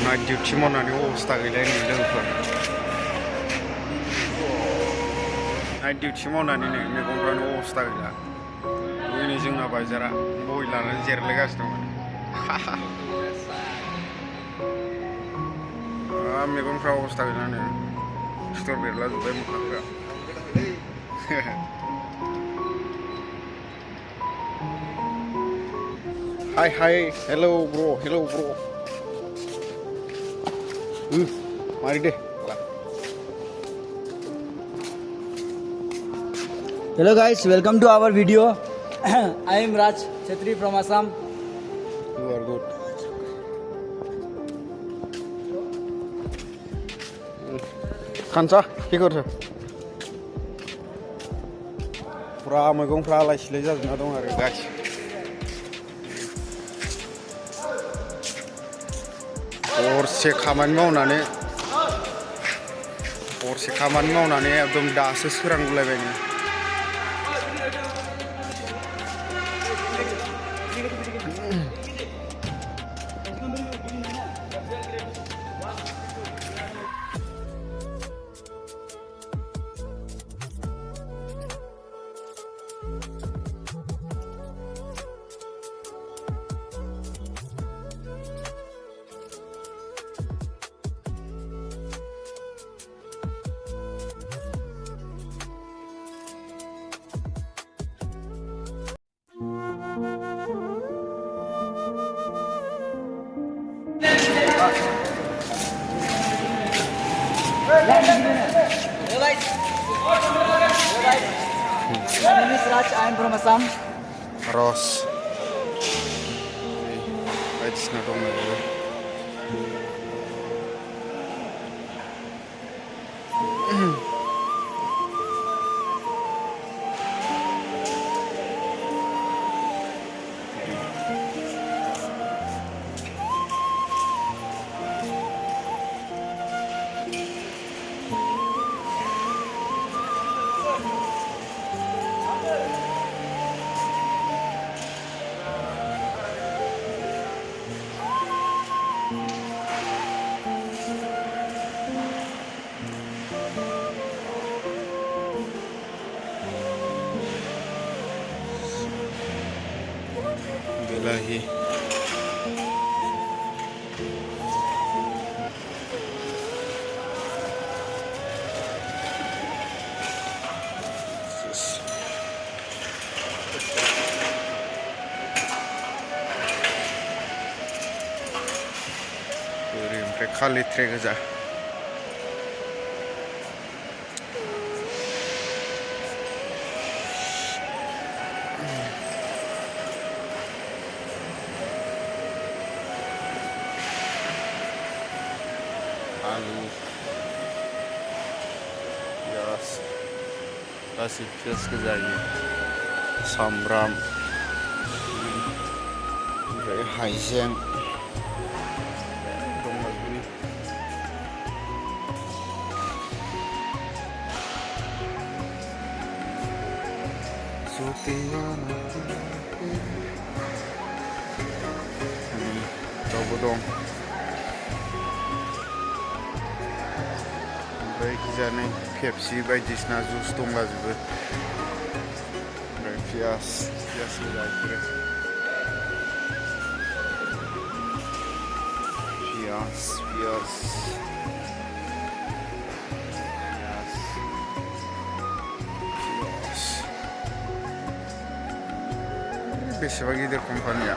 Night duty मावनानै अबस्था गैला नै लोगोफोर नाइट डिउटि मावनानै नै मेगनफ्रानो अबस्था गैला नै जोंना बाइजारा बय लानानै जिरायलायगासिनो दं मेगनफ्रा अबस्था गैला नै सिथर बेरला जोब्बाय मोखांफ्रा हाय हाय हेलौ ब्र mari deh. Hello guys, welcome to our video. I am Raj Chetri from Assam. You are good. Kansa, কি করছ? পুরা मैगंफ्रा आलाय सिलाय जाजोबना दं आरो गासै हरसे खामानि मावनानै एकदम दासो सोरांगुलायबाय नै Hello guys. My name is Raj. I am from Assam. Ros. Baiknya dong ya. Lagi oरै खालि ट्रेक गोजा आलु पियाज गासै पियाज गोजा सामब्राम ओमफ्राय हाइजें दंलाजोबो दाउबो दं जायखिजाया पेप्सि बायदिसिना जुस दंलाजोबो ओमफ्राय पियाज गोजा बेफोरो पियाज बेसेबां गिदिर कम्पानिया